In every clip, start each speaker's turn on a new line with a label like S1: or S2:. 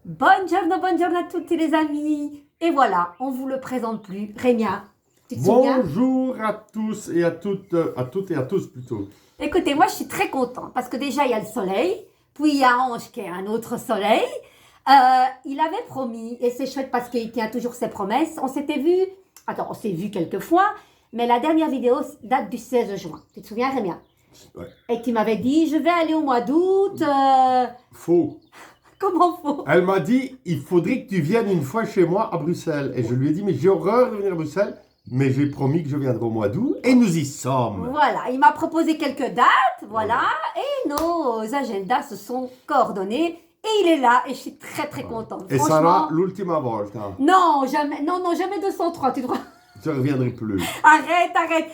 S1: Buongiorno à toutes les amis. Et voilà, on vous le présente plus. Rémia, tu te souviens?
S2: Bonjour à tous et à toutes et à tous plutôt.
S1: Écoutez, moi je suis très contente parce que déjà il y a le soleil, puis il y a Ange qui est un autre soleil. Il avait promis, et c'est chouette parce qu'il tient toujours ses promesses. On s'était vu, attends, on s'est vu quelques fois, mais la dernière vidéo date du 16 juin. Tu te souviens, Rémia?
S2: Ouais.
S1: Et tu m'avais dit, je vais aller au mois d'août.
S2: Faux.
S1: Comment faut?
S2: Elle m'a dit, il faudrait que tu viennes une fois chez moi à Bruxelles. Et je lui ai dit, mais j'ai horreur de venir à Bruxelles. Mais j'ai promis que je viendrai au mois d'août. Et nous y sommes.
S1: Voilà, il m'a proposé quelques dates, voilà, et nos agendas se sont coordonnés. Et il est là, et je suis très contente.
S2: Et Sarah, l'ultima volta.
S1: Non, jamais, non, jamais 203, tu dois...
S2: Je ne reviendrai plus.
S1: Arrête.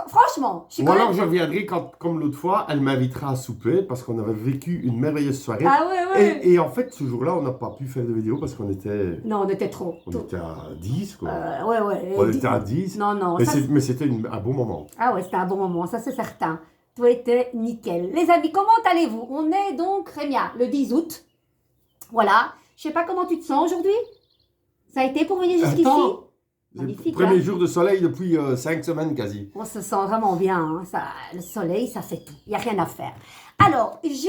S1: Franchement, je suis
S2: Ou
S1: quand
S2: alors
S1: même...
S2: je reviendrai quand, comme l'autre fois, elle m'invitera à souper parce qu'on avait vécu une merveilleuse soirée.
S1: Ah ouais.
S2: Et en fait, ce jour-là, on n'a pas pu faire de vidéo parce qu'on était...
S1: Non, on était trop.
S2: On était à 10, quoi.
S1: Ouais.
S2: On était à 10.
S1: Non.
S2: Mais c'était un bon moment.
S1: Ah ouais, c'était un bon moment, ça c'est certain. Tout était nickel. Les amis, comment allez-vous? On est donc, Rémia, le 10 août. Voilà. Je sais pas comment tu te sens aujourd'hui. Ça a été pour venir jusqu'ici? Magnifique,
S2: Premier
S1: hein?
S2: jour de soleil depuis 5 semaines quasi.
S1: On se sent vraiment bien. Hein. Ça, le soleil, ça fait tout. Il n'y a rien à faire. Alors, j'ai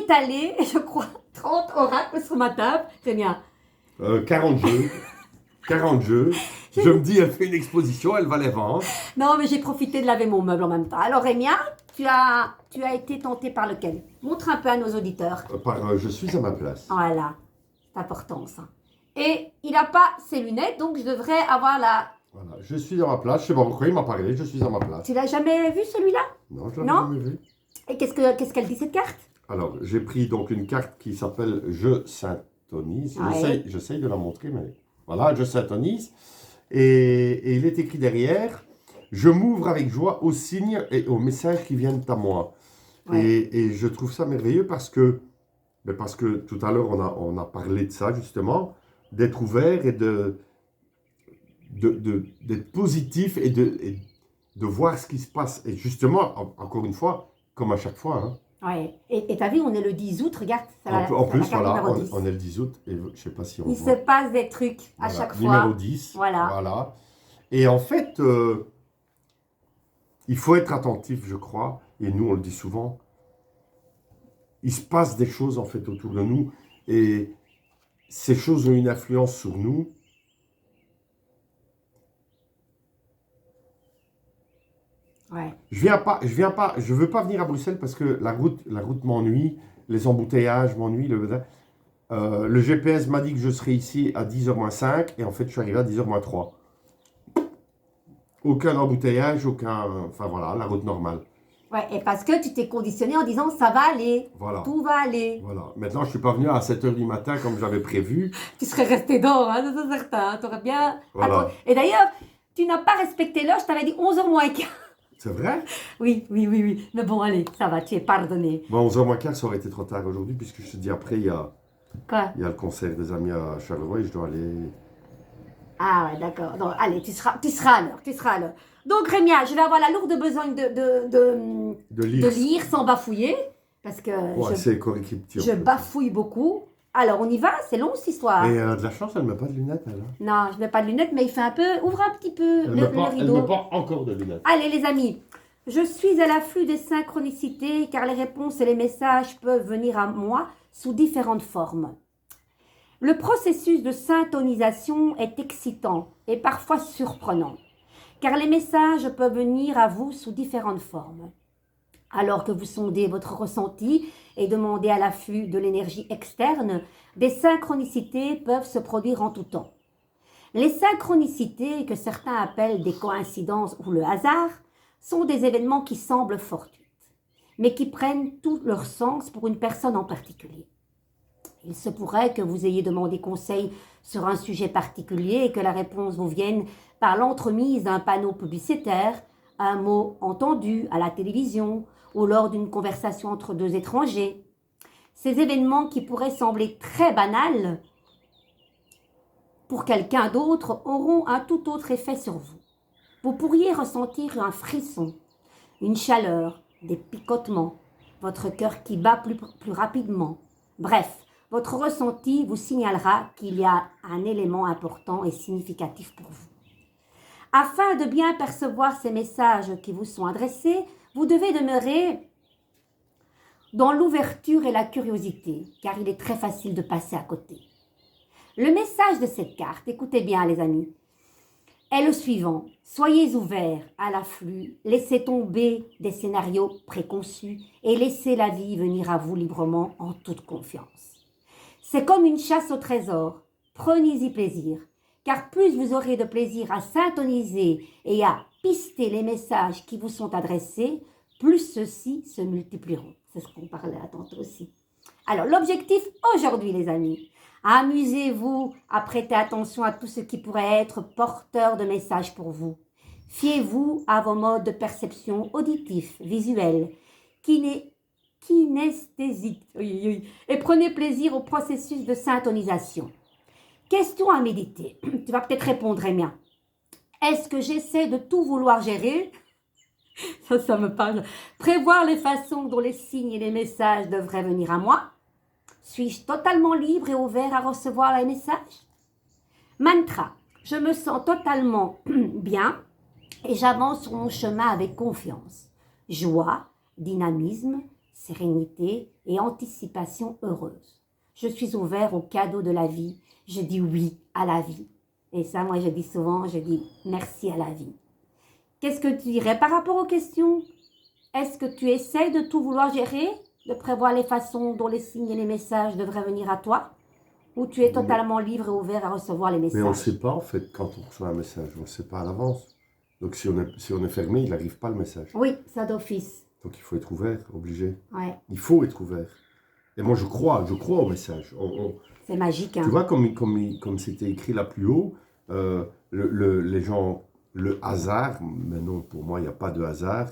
S1: étalé, je crois, 30 oracles sur ma table. Rémia.
S2: 40 jeux. 40 jeux. Je me dis, elle fait une exposition, elle va les vendre.
S1: Non, mais j'ai profité de laver mon meuble en même temps. Alors, Rémia, tu as été tentée par lequel? Montre un peu à nos auditeurs.
S2: Je suis à ma place.
S1: Voilà. C'est important, ça. Et il n'a pas ses lunettes, donc je devrais avoir la...
S2: Voilà, je suis à ma place. Je sais pas pourquoi il m'a parlé, je suis à ma place.
S1: Tu l'as jamais vu, celui-là?
S2: Non, je l'ai jamais vu.
S1: Et qu'est-ce qu'elle dit, cette carte?
S2: Alors, j'ai pris donc une carte qui s'appelle Je syntonise.
S1: Ouais.
S2: J'essaye de la montrer, mais voilà, Je syntonise. Et il est écrit derrière, je m'ouvre avec joie aux signes et aux messages qui viennent à moi.
S1: Ouais.
S2: Et je trouve ça merveilleux parce que tout à l'heure, on a parlé de ça justement, d'être ouvert et d'être positif et de voir ce qui se passe. Et justement, encore une fois, comme à chaque fois. Hein.
S1: Ouais. Et t'as vu, on est le 10 août, regarde.
S2: En plus, voilà,
S1: numéro 10.
S2: on est le 10 août et je ne sais pas si on
S1: Il
S2: voit.
S1: se passe des trucs à
S2: Voilà,
S1: chaque fois.
S2: numéro 10. Voilà. Et en fait, il faut être attentif, je crois, et nous, on le dit souvent. Il se passe des choses, en fait, autour de nous, et ces choses ont une influence sur nous.
S1: Ouais.
S2: Je veux pas venir à Bruxelles parce que la route m'ennuie, les embouteillages m'ennuient. Le GPS m'a dit que je serais ici à 10h-5 et en fait je suis arrivé à 10h-3. Aucun embouteillage, enfin voilà, la route normale.
S1: Ouais, et parce que tu t'es conditionné en disant ça va aller,
S2: Voilà.
S1: tout va aller.
S2: Voilà. Maintenant je suis pas venu à 7h du matin comme j'avais prévu.
S1: Tu serais resté dehors, hein, c'est certain. T'aurais bien...
S2: Voilà.
S1: Et d'ailleurs, tu n'as pas respecté l'heure, je t'avais dit 11h moins 15.
S2: C'est vrai?
S1: Oui. Mais bon, allez, ça va, tu es pardonné.
S2: Bon, 11h-15, ça aurait été trop tard aujourd'hui, puisque je te dis après, il y a
S1: Quoi?
S2: le concert des amis à Charleroi et je dois aller.
S1: Ah ouais, d'accord. Donc, allez, tu seras à l'heure, Donc, Rémia, je vais avoir la lourde besogne de lire sans bafouiller, parce que
S2: Ouais, c'est correctif.
S1: je bafouille beaucoup. Alors, on y va, c'est long cette histoire.
S2: Et elle a de la chance, elle ne met pas de lunettes, elle. Hein.
S1: Non, je n'ai pas de lunettes, mais il fait un peu... Ouvre un petit peu le rideau.
S2: Elle ne met pas encore de lunettes.
S1: Allez les amis, je suis à l'affût des synchronicités car les réponses et les messages peuvent venir à moi sous différentes formes. Le processus de syntonisation est excitant et parfois surprenant car les messages peuvent venir à vous sous différentes formes. Alors que vous sondez votre ressenti et demandez à l'affût de l'énergie externe, des synchronicités peuvent se produire en tout temps. Les synchronicités, que certains appellent des coïncidences ou le hasard, sont des événements qui semblent fortuits, mais qui prennent tout leur sens pour une personne en particulier. Il se pourrait que vous ayez demandé conseil sur un sujet particulier et que la réponse vous vienne par l'entremise d'un panneau publicitaire, un mot entendu à la télévision ou lors d'une conversation entre deux étrangers. Ces événements qui pourraient sembler très banals pour quelqu'un d'autre auront un tout autre effet sur vous. Vous pourriez ressentir un frisson, une chaleur, des picotements, votre cœur qui bat plus rapidement. Bref, votre ressenti vous signalera qu'il y a un élément important et significatif pour vous. Afin de bien percevoir ces messages qui vous sont adressés, vous devez demeurer dans l'ouverture et la curiosité, car il est très facile de passer à côté. Le message de cette carte, écoutez bien les amis, est le suivant. Soyez ouverts à l'afflux, laissez tomber des scénarios préconçus et laissez la vie venir à vous librement en toute confiance. C'est comme une chasse au trésor, prenez-y plaisir, car plus vous aurez de plaisir à syntoniser et à pister les messages qui vous sont adressés, plus ceux-ci se multiplieront. C'est ce qu'on parlait tantôt aussi. Alors, l'objectif aujourd'hui, les amis, amusez-vous à prêter attention à tout ce qui pourrait être porteur de messages pour vous. Fiez-vous à vos modes de perception auditifs, visuels, kinesthésiques, et prenez plaisir au processus de syntonisation. Question à méditer. Tu vas peut-être répondre, Rémia. Est-ce que j'essaie de tout vouloir gérer ? Ça me parle. Prévoir les façons dont les signes et les messages devraient venir à moi. Suis-je totalement libre et ouvert à recevoir les messages? Mantra. Je me sens totalement bien et j'avance sur mon chemin avec confiance. Joie, dynamisme, sérénité et anticipation heureuse. Je suis ouvert aux cadeaux de la vie. Je dis oui à la vie. Et ça, moi, je dis souvent, je dis merci à la vie. Qu'est-ce que tu dirais par rapport aux questions? Est-ce que tu essaies de tout vouloir gérer, de prévoir les façons dont les signes et les messages devraient venir à toi? Ou tu es totalement libre et ouvert à recevoir les messages?
S2: Mais on ne sait pas, en fait, quand on reçoit un message. On ne sait pas à l'avance. Donc, si on est fermé, il n'arrive pas le message.
S1: Oui, ça d'office.
S2: Donc, il faut être ouvert, obligé.
S1: Ouais.
S2: Il faut être ouvert. Et moi, je crois au message.
S1: C'est magique, hein.
S2: Tu vois, comme c'était écrit là plus haut, les gens, le hasard, mais non, pour moi, il n'y a pas de hasard.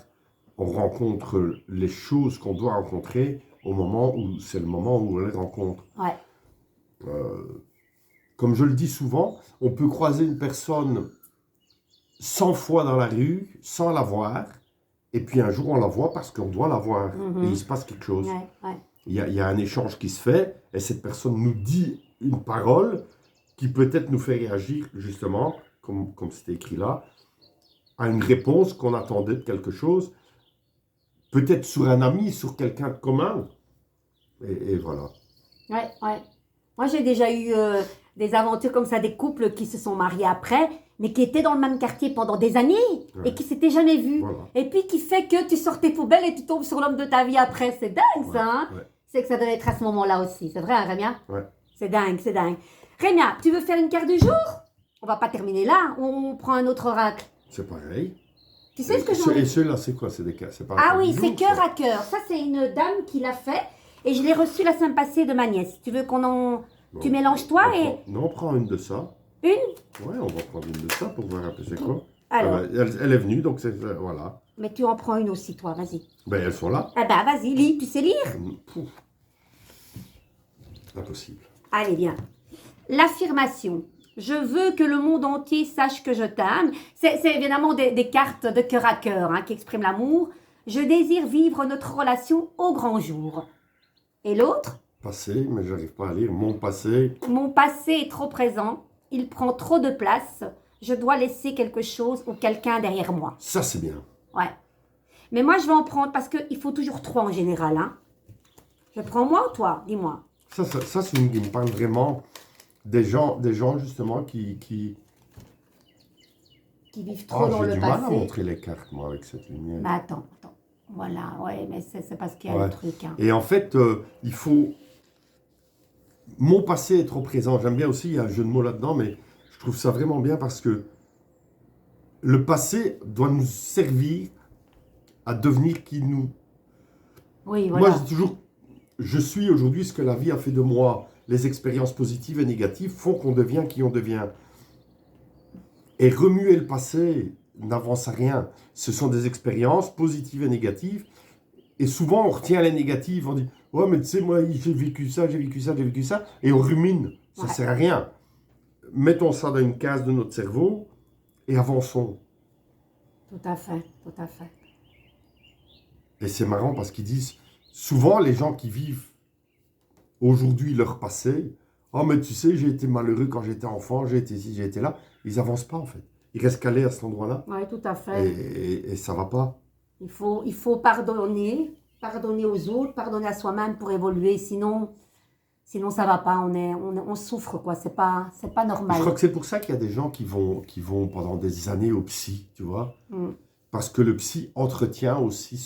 S2: On rencontre les choses qu'on doit rencontrer au moment où c'est le moment où on les rencontre.
S1: Ouais.
S2: Comme je le dis souvent, on peut croiser une personne 100 fois dans la rue sans la voir, et puis un jour on la voit parce qu'on doit la voir, et il se passe quelque chose.
S1: Ouais.
S2: Il y a un échange qui se fait, et cette personne nous dit une parole qui peut-être nous fait réagir, justement, comme c'était écrit là, à une réponse qu'on attendait de quelque chose, peut-être sur un ami, sur quelqu'un de commun, et voilà.
S1: Ouais. Moi, j'ai déjà eu des aventures comme ça, des couples qui se sont mariés après, mais qui étaient dans le même quartier pendant des années et qui s'étaient jamais vus.
S2: Voilà.
S1: Et puis qui fait que tu sors tes poubelles et tu tombes sur l'homme de ta vie après. C'est dingue, ça, hein?
S2: Ouais.
S1: C'est que ça devait être à ce moment-là aussi. C'est vrai, hein, Rémia?
S2: Ouais.
S1: C'est dingue. Rémia, tu veux faire une carte du jour? On va pas terminer là. On prend un autre oracle.
S2: C'est pareil.
S1: Tu sais ce que j'en ai...
S2: Et ceux-là, c'est quoi? C'est des cas. C'est pas
S1: Ah oui, c'est cœur à cœur. Ça, c'est une dame qui l'a fait. Et je l'ai reçu la semaine passée de ma nièce. Tu veux qu'on en...
S2: Non.
S1: Tu mélanges toi
S2: Non, on prend une de ça.
S1: Une?
S2: Ouais, on va prendre une de ça pour voir un peu c'est quoi.
S1: Alors.
S2: Elle est venue, donc c'est... Voilà.
S1: Mais tu en prends une aussi, toi, vas-y.
S2: Ben, elles sont là.
S1: Ah bah, vas-y, lis. Tu sais lire?
S2: Pouf. Impossible.
S1: Allez, bien. L'affirmation. Je veux que le monde entier sache que je t'aime. C'est évidemment des cartes de cœur à cœur, hein, qui expriment l'amour. Je désire vivre notre relation au grand jour. Et l'autre?
S2: Passé, mais j'arrive pas à lire. Mon passé.
S1: Mon passé est trop présent. Il prend trop de place. Je dois laisser quelque chose ou quelqu'un derrière moi.
S2: Ça, c'est bien.
S1: Ouais. Mais moi, je vais en prendre parce qu'il faut toujours 3 en général. Hein. Je prends moi ou toi? Dis-moi.
S2: Ça c'est une qui me parle vraiment des gens justement qui
S1: vivent trop dans le passé.
S2: J'ai du mal à montrer les cartes, moi, avec cette lumière.
S1: Bah attends. Voilà, ouais, mais c'est parce qu'il y a le truc. Hein.
S2: Et en fait, il faut... Mon passé est trop présent. J'aime bien aussi, il y a un jeu de mots là-dedans, mais je trouve ça vraiment bien parce que le passé doit nous servir à devenir qui nous...
S1: Oui, voilà.
S2: Moi, je dis toujours, je suis aujourd'hui ce que la vie a fait de moi. Les expériences positives et négatives font qu'on devient qui on devient. Et remuer le passé n'avance à rien. Ce sont des expériences positives et négatives. Et souvent, on retient les négatives. On dit, ouais, mais tu sais, moi, j'ai vécu ça. Et on rumine. Ça ne sert à rien. Mettons ça dans une case de notre cerveau et avançons.
S1: Tout à fait.
S2: Et c'est marrant parce qu'ils disent, souvent, les gens qui vivent aujourd'hui leur passé. Oh, mais tu sais, j'ai été malheureux quand j'étais enfant, j'ai été ici, j'ai été là. Ils avancent pas, en fait. Ils restent calés à cet endroit-là.
S1: Oui, tout à fait.
S2: Et ça va pas.
S1: Il faut pardonner, pardonner aux autres, pardonner à soi-même pour évoluer. Sinon ça va pas. On souffre, quoi. C'est pas
S2: Je
S1: normal.
S2: crois que c'est pour ça qu'il y a des gens qui vont pendant des années au psy, tu vois.
S1: Mm.
S2: Parce que le psy entretient aussi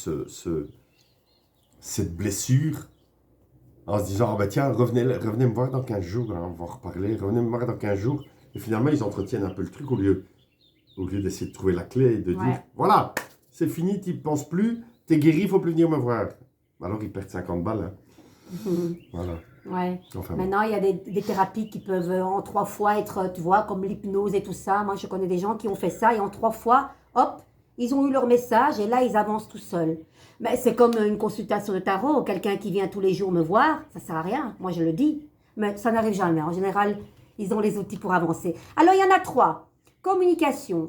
S2: cette blessure en se disant, ah ben tiens, revenez me voir dans 15 jours, hein, on va en reparler, revenez me voir dans 15 jours. Et finalement, ils entretiennent un peu le truc au lieu d'essayer de trouver la clé et de dire,
S1: Ouais.
S2: voilà, c'est fini, tu ne penses plus, t'es guéri, il faut plus venir me voir. Alors ils perdent 50 balles. Hein.
S1: Mm.
S2: Voilà.
S1: Ouais.
S2: Enfin, bon.
S1: Maintenant, il y a des thérapies qui peuvent en 3 fois être, tu vois, comme l'hypnose et tout ça. Moi, je connais des gens qui ont fait ça et en 3 fois, hop, ils ont eu leur message et là, ils avancent tout seuls. Mais c'est comme une consultation de tarot. Quelqu'un qui vient tous les jours me voir, ça sert à rien. Moi, je le dis. Mais ça n'arrive jamais. En général, ils ont les outils pour avancer. Alors, il y en a 3. Communication.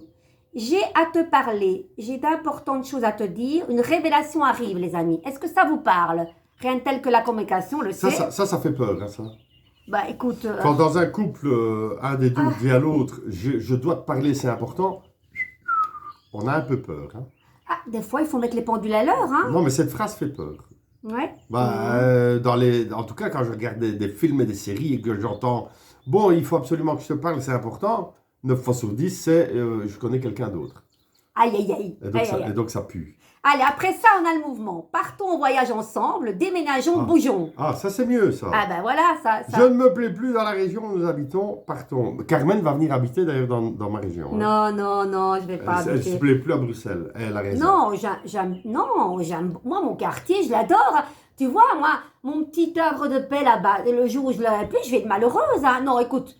S1: J'ai à te parler. J'ai d'importantes choses à te dire. Une révélation arrive, les amis. Est-ce que ça vous parle? Rien de tel que la communication, le sait.
S2: Ça fait peur, hein, ça.
S1: Bah écoute,
S2: Quand dans un couple, un des deux dit à l'autre, je dois te parler, c'est important, on a un peu peur. Hein.
S1: des fois il faut mettre les pendules à l'heure, hein.
S2: Non, mais cette phrase fait peur.
S1: Ouais.
S2: Bah, en tout cas, quand je regarde des films et des séries et que j'entends, bon, il faut absolument que je te parle, c'est important, 9 fois sur 10, c'est je connais quelqu'un d'autre.
S1: Aïe, aïe, aïe.
S2: Et donc,
S1: Aïe,
S2: ça,
S1: aïe, aïe.
S2: et donc ça pue.
S1: Allez, après ça, on a le mouvement. Partons en voyage ensemble, déménageons, bougeons.
S2: Ah, ça c'est mieux, ça.
S1: Ah ben voilà, ça.
S2: Je ne me plais plus dans la région où nous habitons, partons. Carmen va venir habiter d'ailleurs dans ma région. Hein.
S1: Non, je vais pas
S2: Elle ne se
S1: habiter.
S2: plaît plus à Bruxelles, elle a raison.
S1: J'aime, moi mon quartier, je l'adore. Tu vois, moi, mon petit œuvre de paix là-bas, le jour où je l'aurai plus, je vais être malheureuse. Hein. Non, écoute,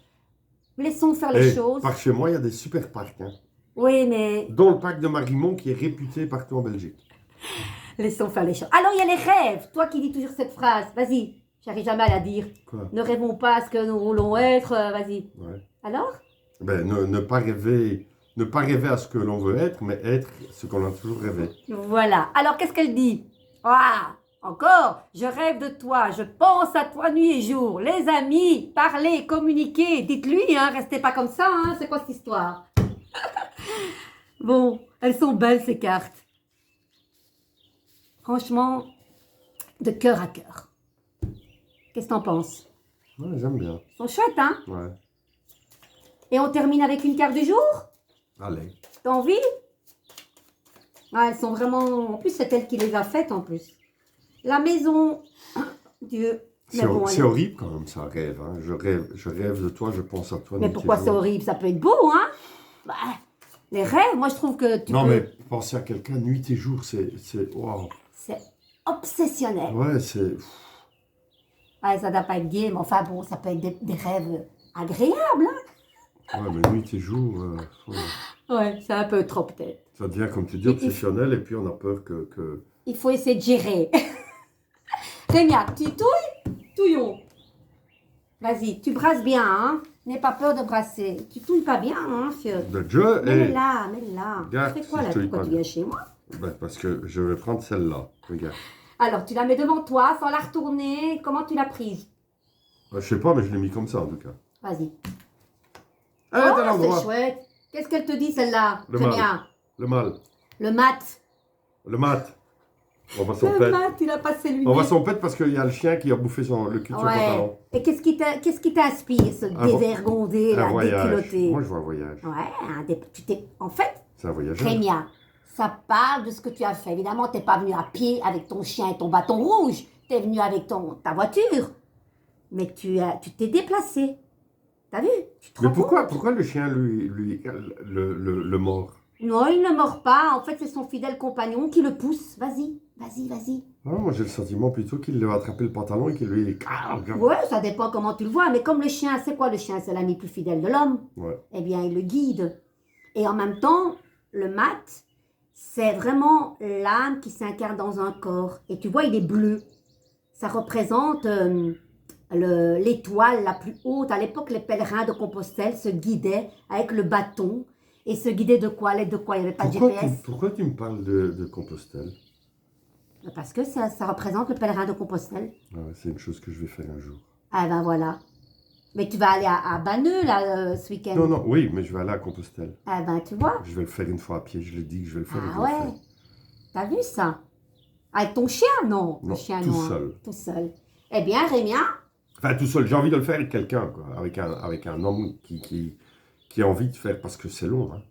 S1: laissons faire les choses.
S2: Par chez moi, il y a des super parcs. Hein.
S1: Oui, mais
S2: Dont le parc de Marimont qui est réputé partout en Belgique.
S1: laissons faire les choses. Alors, il y a les rêves. Toi qui dis toujours cette phrase, vas-y, j'arrive jamais à la dire.
S2: Quoi?
S1: Ne rêvons pas à ce que nous voulons être, vas-y.
S2: Ouais.
S1: Alors?
S2: Ben, ne pas rêver à ce que l'on veut être, mais être ce qu'on a toujours rêvé.
S1: Voilà. Alors, qu'est-ce qu'elle dit? Ah, encore, je rêve de toi, je pense à toi nuit et jour. Les amis, parlez, communiquez, dites-lui, hein, restez pas comme ça, hein, c'est quoi cette histoire? Bon, elles sont belles ces cartes. Franchement, de cœur à cœur. Qu'est-ce que t'en penses?
S2: Ouais, j'aime bien.
S1: Elles sont chouettes, hein?
S2: Ouais.
S1: Et on termine avec une carte du jour?
S2: Allez.
S1: T'as envie? Ah, elles sont vraiment... En plus, c'est elle qui les a faites, en plus. La maison... Dieu.
S2: C'est horrible quand même, ça, rêve. Hein. Je rêve de toi, je pense à toi.
S1: Mais pourquoi c'est horrible? Ça peut être beau, hein? Bah, les rêves, moi, je trouve que tu
S2: Non,
S1: peux...
S2: mais penser à quelqu'un nuit et jour, c'est... Waouh.
S1: C'est obsessionnel.
S2: Ouais, c'est...
S1: Ouais, ça doit pas être gay, mais enfin, bon, ça peut être des rêves agréables, hein?
S2: Ouais, mais nuit et jour,
S1: Ouais, c'est un peu trop, peut-être.
S2: ça devient, comme tu dis, obsessionnel, et puis on a peur que...
S1: Il faut essayer de gérer. Rémia, tu touilles? Touillons. Vas-y, tu brasses bien, hein? N'aie pas peur de brasser. Tu touilles pas bien, hein, fieu?
S2: De jeu,
S1: Mets-la.
S2: Regarde,
S1: Tu fais quoi,
S2: si
S1: là?
S2: je touille
S1: Pourquoi
S2: pas
S1: tu
S2: bien.
S1: viens chez moi?
S2: Ben, parce que je vais prendre celle-là, regarde.
S1: Alors, tu la mets devant toi, sans la retourner. Comment tu l'as prise?
S2: Je sais pas, mais je l'ai mis comme ça, en tout cas.
S1: Vas-y.
S2: Elle est à
S1: Oh,
S2: l'endroit.
S1: c'est chouette. Qu'est-ce qu'elle te dit, celle-là?
S2: Le
S1: Rémia?
S2: Le mal.
S1: Le mat.
S2: Le mat. On va s'en
S1: Le
S2: pète.
S1: mat, il a passé lui.
S2: On va s'en pète parce qu'il y a le chien qui a bouffé le cul de son pantalon.
S1: Ouais. Et qu'est-ce qui t'inspire, ce dévergondé,
S2: Un
S1: là,
S2: voyage.
S1: déculotté?
S2: Moi, je vois un voyage.
S1: Ouais, en fait,
S2: C'est un voyage.
S1: Rémia, ça parle de ce que tu as fait. Évidemment, tu n'es pas venu à pied avec ton chien et ton bâton rouge. Tu es venu avec ta voiture. Mais tu t'es déplacé. T'as vu? Tu te
S2: Mais
S1: rends compte?
S2: pourquoi le chien le mord?
S1: Non, il ne mord pas. En fait, c'est son fidèle compagnon qui le pousse. Vas-y.
S2: Ah, moi, j'ai le sentiment plutôt qu'il lui a attrapé le pantalon et qu'il lui...
S1: Ouais, ça dépend comment tu le vois. Mais comme le chien, c'est quoi le chien? C'est l'ami plus fidèle de l'homme.
S2: Ouais.
S1: Eh bien, il le guide. Et en même temps, le mat, c'est vraiment l'âme qui s'incarne dans un corps. Et tu vois, il est bleu. Ça représente l'étoile la plus haute. À l'époque, les pèlerins de Compostelle se guidaient avec le bâton. Et se guidaient de quoi? À l'aide de quoi? Il n'y avait pas de GPS.
S2: Pourquoi tu me parles de Compostelle?
S1: Parce que ça représente le pèlerin de Compostelle.
S2: Ouais, c'est une chose que je vais faire un jour.
S1: Ah ben voilà. Mais tu vas aller à Banneux, là, ce week-end.
S2: Non, non, oui, mais je vais aller à Compostelle.
S1: Ah ben, tu vois.
S2: Je vais le faire une fois à pied, je l'ai dit que je vais le faire. et je
S1: Ah
S2: vais le
S1: ouais.
S2: faire.
S1: T'as vu ça? Avec ton chien, non?
S2: Non,
S1: Le chien
S2: tout
S1: noir.
S2: seul.
S1: Tout seul. Eh bien, Rémien,
S2: Enfin, tout seul, j'ai envie de le faire avec quelqu'un, quoi. Avec un homme qui a envie de faire, parce que c'est long, hein.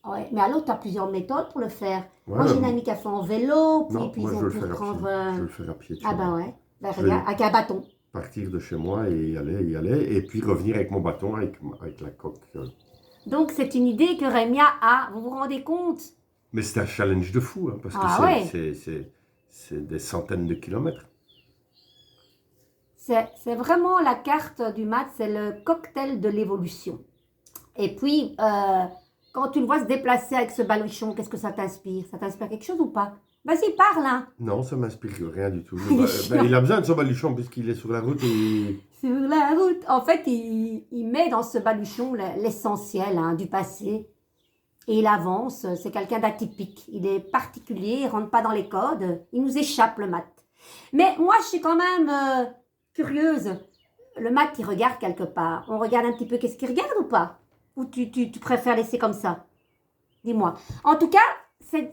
S1: ouais, mais alors tu as plusieurs méthodes pour le faire.
S2: Ouais,
S1: Moi, j'ai une
S2: ouais,
S1: amie qui a fait en vélo,
S2: non,
S1: puis
S2: moi
S1: ils
S2: je
S1: ont
S2: veux le
S1: pu
S2: faire à
S1: prendre.
S2: pied. Je veux le faire à pied. Tu
S1: Ah
S2: vois.
S1: ben ouais. Ben,
S2: Je
S1: regarde,
S2: vais
S1: avec un bâton.
S2: partir de chez moi et y aller, et puis revenir avec mon bâton, avec la coque.
S1: Donc, c'est une idée que Rémia a. Vous vous rendez compte?
S2: Mais c'est un challenge de fou, hein, parce que
S1: Ah ouais.
S2: c'est des centaines de kilomètres.
S1: C'est vraiment la carte du mat, c'est le cocktail de l'évolution. Et puis, quand tu le vois se déplacer avec ce baluchon, qu'est-ce que ça t'inspire? Ça t'inspire quelque chose ou pas? Vas-y, parle, hein.
S2: Non, ça m'inspire rien du tout.
S1: Il est chiant.
S2: Il a besoin de son baluchon puisqu'il est sur la route et...
S1: Sur la route. En fait, il met dans ce baluchon l'essentiel hein, du passé. Et il avance. C'est quelqu'un d'atypique. Il est particulier, il ne rentre pas dans les codes. Il nous échappe, le mat. Mais moi, je suis quand même curieuse. Le mat, il regarde quelque part. On regarde un petit peu qu'est-ce qu'il regarde ou pas? Ou tu préfères laisser comme ça? Dis-moi. En tout cas,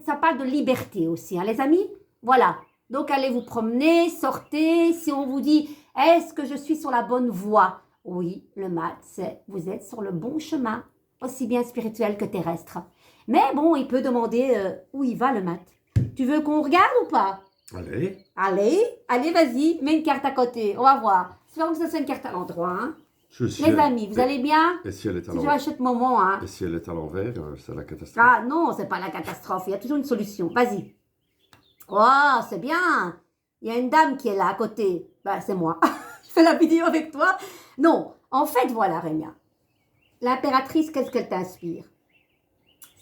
S1: ça parle de liberté aussi, hein, les amis. Voilà. Donc, allez vous promener, sortez. Si on vous dit, est-ce que je suis sur la bonne voie? Oui, le mat, c'est vous êtes sur le bon chemin, aussi bien spirituel que terrestre. Mais bon, il peut demander où il va, le mat. Tu veux qu'on regarde ou pas?
S2: Allez.
S1: Allez, vas-y, mets une carte à côté. On va voir. Espérons que ce soit une carte à l'endroit. Hein. Les amis, vous allez bien?
S2: Et si elle est à
S1: Si je
S2: l'envers?
S1: rachète mon moment, hein.
S2: Et si elle est à l'envers, c'est la catastrophe.
S1: Ah non, c'est pas la catastrophe. Il y a toujours une solution. Vas-y. Oh, c'est bien. Il y a une dame qui est là à côté. Ben, c'est moi. Je fais la vidéo avec toi. Non, en fait, voilà, Rémia. L'impératrice, qu'est-ce qu'elle t'inspire?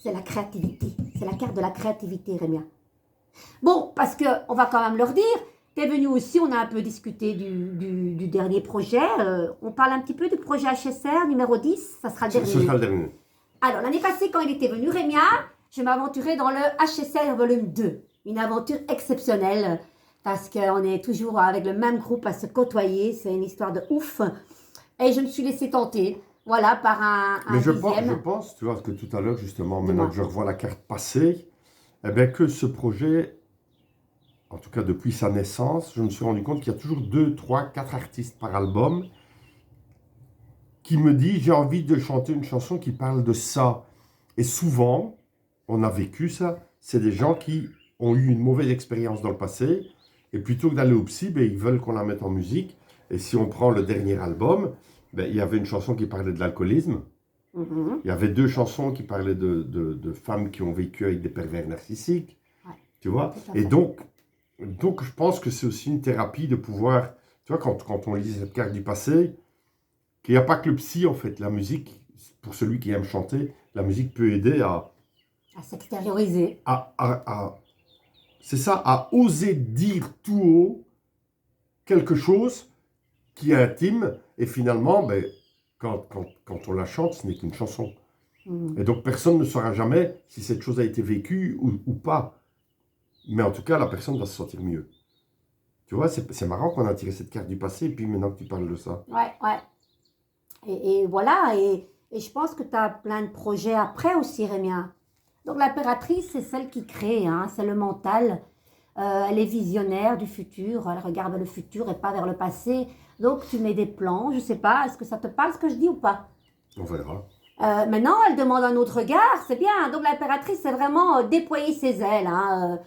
S1: C'est la créativité. C'est la carte de la créativité, Rémia. Bon, parce qu'on va quand même leur dire, t'es venu aussi, on a un peu discuté du dernier projet. On parle un petit peu du projet HSR numéro 10. Ça sera le dernier.
S2: Ce sera le dernier.
S1: Alors, l'année passée, quand il était venu, Rémia, je m'aventurais dans le HSR volume 2. Une aventure exceptionnelle, parce qu'on est toujours avec le même groupe à se côtoyer. C'est une histoire de ouf. Et je me suis laissée tenter, voilà, par un
S2: Mais je
S1: dixième.
S2: pense, tu vois, que tout à l'heure, justement,
S1: Dis-moi.
S2: maintenant que je revois la carte passée, eh bien, que ce projet, en tout cas depuis sa naissance, je me suis rendu compte qu'il y a toujours 2, 3, 4 artistes par album qui me disent j'ai envie de chanter une chanson qui parle de ça. Et souvent, on a vécu ça, c'est des gens qui ont eu une mauvaise expérience dans le passé, et plutôt que d'aller au psy, ben, ils veulent qu'on la mette en musique. Et si on prend le dernier album, ben, il y avait une chanson qui parlait de l'alcoolisme,
S1: Mhm.
S2: il y avait 2 chansons qui parlaient de femmes qui ont vécu avec des pervers narcissiques,
S1: Ouais.
S2: tu vois.
S1: Tout à fait.
S2: Et donc, je pense que c'est aussi une thérapie de pouvoir, tu vois, quand on lit cette carte du passé, qu'il n'y a pas que le psy, en fait. La musique, pour celui qui aime chanter, la musique peut aider
S1: À s'extérioriser.
S2: c'est ça, à oser dire tout haut quelque chose qui est intime, et finalement, ben, quand on la chante, ce n'est qu'une chanson.
S1: Mhm.
S2: Et donc, personne ne saura jamais si cette chose a été vécue ou pas. Mais en tout cas, la personne va se sentir mieux. Tu vois, c'est marrant qu'on a tiré cette carte du passé, et puis maintenant que tu parles de ça.
S1: Ouais. Et voilà, et je pense que tu as plein de projets après aussi, Rémia. Donc l'impératrice, c'est celle qui crée, hein, c'est le mental. Elle est visionnaire du futur, elle regarde le futur et pas vers le passé. Donc tu mets des plans, je sais pas, est-ce que ça te parle ce que je dis ou pas?
S2: On verra.
S1: Maintenant, elle demande un autre regard, c'est bien. Donc l'impératrice, c'est vraiment déployer ses ailes hein,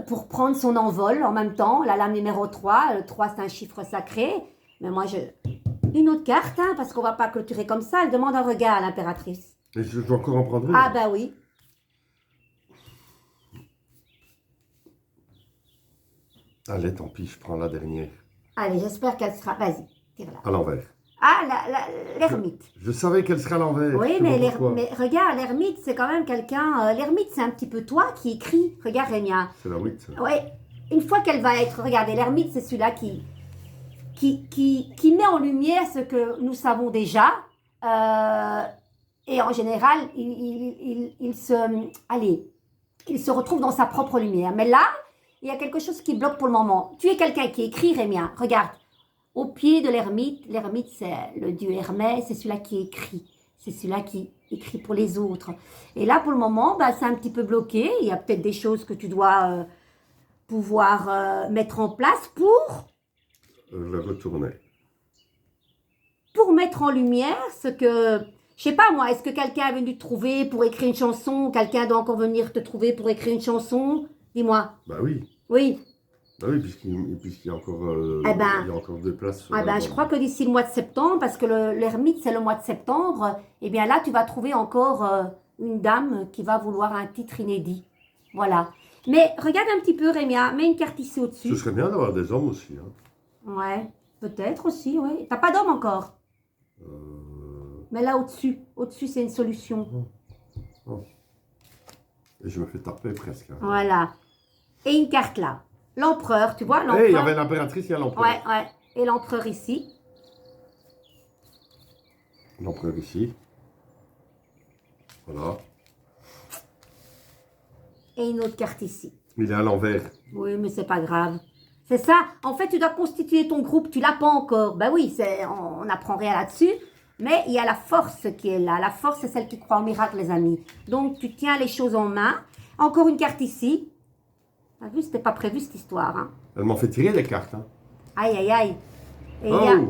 S1: pour prendre son envol en même temps. La lame numéro 3, le 3 c'est un chiffre sacré. Mais moi, une autre carte, hein, parce qu'on va pas clôturer comme ça, elle demande un regard à l'impératrice.
S2: Et je dois encore en prendre une.
S1: Ah bah oui.
S2: Allez, tant pis, je prends la dernière.
S1: Allez, j'espère qu'elle sera... Vas-y, tire-la.
S2: À l'envers.
S1: Ah, l'ermite.
S2: Je savais qu'elle serait à l'envers.
S1: Oui,
S2: je sais
S1: mais,
S2: pas pourquoi.
S1: mais regarde, l'ermite, c'est quand même quelqu'un... l'ermite, c'est un petit peu toi qui écris. Regarde, Rémia.
S2: C'est la 8. ça.
S1: Oui, une fois qu'elle va être... Regardez, l'ermite, c'est celui-là qui met en lumière ce que nous savons déjà. Et en général, il se retrouve dans sa propre lumière. Mais là, il y a quelque chose qui bloque pour le moment. Tu es quelqu'un qui écrit, Rémia. Regarde, au pied de l'ermite c'est le dieu Hermès, c'est celui-là qui écrit. C'est celui-là qui écrit pour les autres. Et là, pour le moment, bah, c'est un petit peu bloqué. Il y a peut-être des choses que tu dois pouvoir mettre en place
S2: Le retourner.
S1: pour mettre en lumière ce que... Je sais pas moi, est-ce que quelqu'un est venu te trouver pour écrire une chanson? Quelqu'un doit encore venir te trouver pour écrire une chanson? Dis-moi.
S2: Bah oui.
S1: Oui.
S2: Bah oui, puisqu'il y a encore,
S1: Eh ben,
S2: il y a encore des places.
S1: je crois que d'ici le mois de septembre, parce que l'ermite c'est le mois de septembre, eh bien là tu vas trouver encore une dame qui va vouloir un titre inédit. Voilà. Mais regarde un petit peu Rémia, mets une carte ici
S2: Ce
S1: au-dessus.
S2: serait bien d'avoir des hommes aussi. Hein.
S1: Ouais, peut-être aussi, oui. T'as pas d'homme encore. Mais là au-dessus c'est une solution.
S2: Oh. Et je me fais taper presque. Hein.
S1: Voilà. Et une carte là. L'empereur, tu vois,
S2: Eh,
S1: l'empereur.
S2: il y avait l'impératrice, il y a l'empereur.
S1: Ouais. Et l'empereur ici.
S2: L'empereur ici. Voilà.
S1: Et une autre carte ici.
S2: Il est à l'envers.
S1: Oui, mais c'est pas grave. C'est ça. En fait, tu dois constituer ton groupe. Tu l'as pas encore. Ben oui, on n'apprend rien là-dessus. Mais il y a la force qui est là. La force, c'est celle qui croit au miracle, les amis. Donc, tu tiens les choses en main. Encore une carte ici. T'as vu, c'était pas prévu cette histoire. Hein.
S2: Elle m'en fait tirer les cartes. Hein.
S1: Aïe, aïe, aïe. Et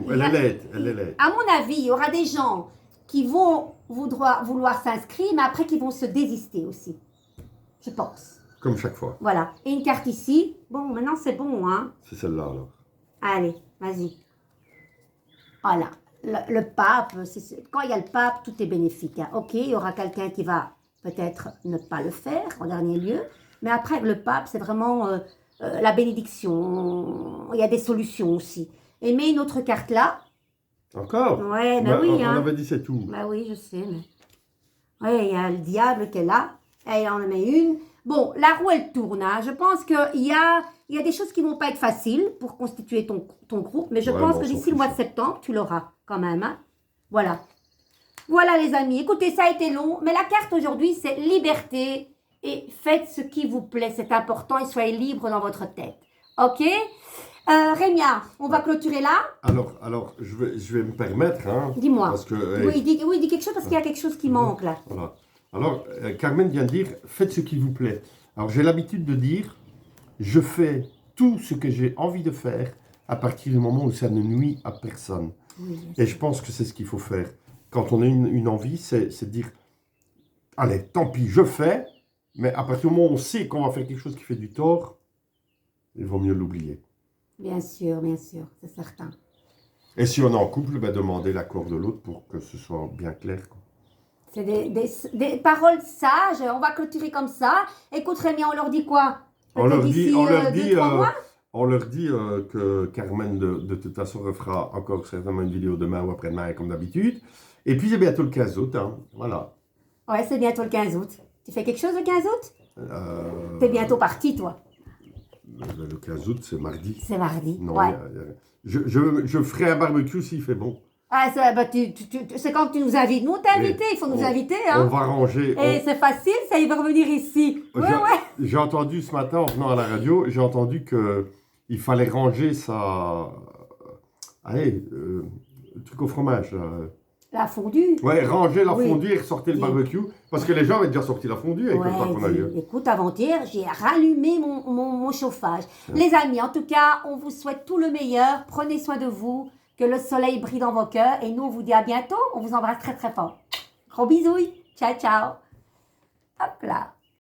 S2: Elle est laide. Elle est laide.
S1: À mon avis, il y aura des gens qui vont vouloir s'inscrire, mais après qui vont se désister aussi. Je pense.
S2: Comme chaque fois.
S1: Voilà. Et une carte ici. Bon, maintenant c'est bon, hein.
S2: C'est celle-là alors.
S1: Allez, vas-y. Voilà. Le pape, quand il y a le pape, tout est bénéfique. Hein. Ok, il y aura quelqu'un qui va peut-être ne pas le faire en dernier lieu. Mais après, le pape, c'est vraiment la bénédiction. Il y a des solutions aussi. Et mets une autre carte là.
S2: Encore?
S1: Ouais, ben oui.
S2: On
S1: hein.
S2: avait dit c'est tout.
S1: Ben oui, je sais. Ouais, il y a le diable qui est là. Et il en met une. Bon, la roue, elle tourne. Hein. Je pense qu'il y a des choses qui ne vont pas être faciles pour constituer ton groupe. Mais je pense que d'ici le mois de septembre, tu l'auras quand même. Hein. Voilà. Voilà, les amis. Écoutez, ça a été long. Mais la carte aujourd'hui, c'est liberté. Et faites ce qui vous plaît. C'est important. Et soyez libre dans votre tête. OK? Rémia, on va clôturer là.
S2: Alors je vais me permettre. Hein,
S1: Dis-moi.
S2: Parce que,
S1: Oui, dis quelque chose parce qu'il y a quelque chose qui manque là.
S2: Voilà. Alors, Carmen vient de dire, faites ce qui vous plaît. Alors, j'ai l'habitude de dire, je fais tout ce que j'ai envie de faire à partir du moment où ça ne nuit à personne.
S1: Oui,
S2: et je pense que c'est ce qu'il faut faire. Quand on a une envie, c'est de dire, allez, tant pis, je fais, mais à partir du moment où on sait qu'on va faire quelque chose qui fait du tort, il vaut mieux l'oublier.
S1: bien sûr, c'est certain.
S2: Et si on est en couple, ben, demandez l'accord de l'autre pour que ce soit bien clair. Quoi.
S1: C'est des paroles sages. On va clôturer comme ça. Écoute, Rémi, on leur dit quoi?
S2: On leur dit
S1: mois
S2: que Carmen, de toute façon, refera encore certainement une vidéo demain ou après-demain, comme d'habitude. Et puis, c'est bientôt le 15 août. Hein. Voilà.
S1: Ouais, c'est bientôt le 15 août. Tu fais quelque chose le 15 août? T'es bientôt parti, toi.
S2: Le 15 août, c'est mardi.
S1: C'est mardi.
S2: Non,
S1: ouais.
S2: je ferai un barbecue s'il fait bon.
S1: Ah, c'est quand tu nous invites. Nous, on t'a invité, il faut nous inviter. Hein.
S2: On va ranger.
S1: Et c'est facile, ça, il va revenir ici. Ouais.
S2: J'ai entendu ce matin, en venant à la radio, j'ai entendu qu'il fallait ranger sa... Allez, le truc au fromage. Là.
S1: La fondue.
S2: Ouais, ranger la fondue et ressortir le barbecue. Parce que les gens avaient déjà sorti la fondue avec le temps qu'on a eu.
S1: Écoute, avant-hier, j'ai rallumé mon chauffage. Les amis, en tout cas, on vous souhaite tout le meilleur. Prenez soin de vous. Que le soleil brille dans vos cœurs. Et nous, on vous dit à bientôt. On vous embrasse très, très fort. Gros bisous. Ciao, ciao. Hop là.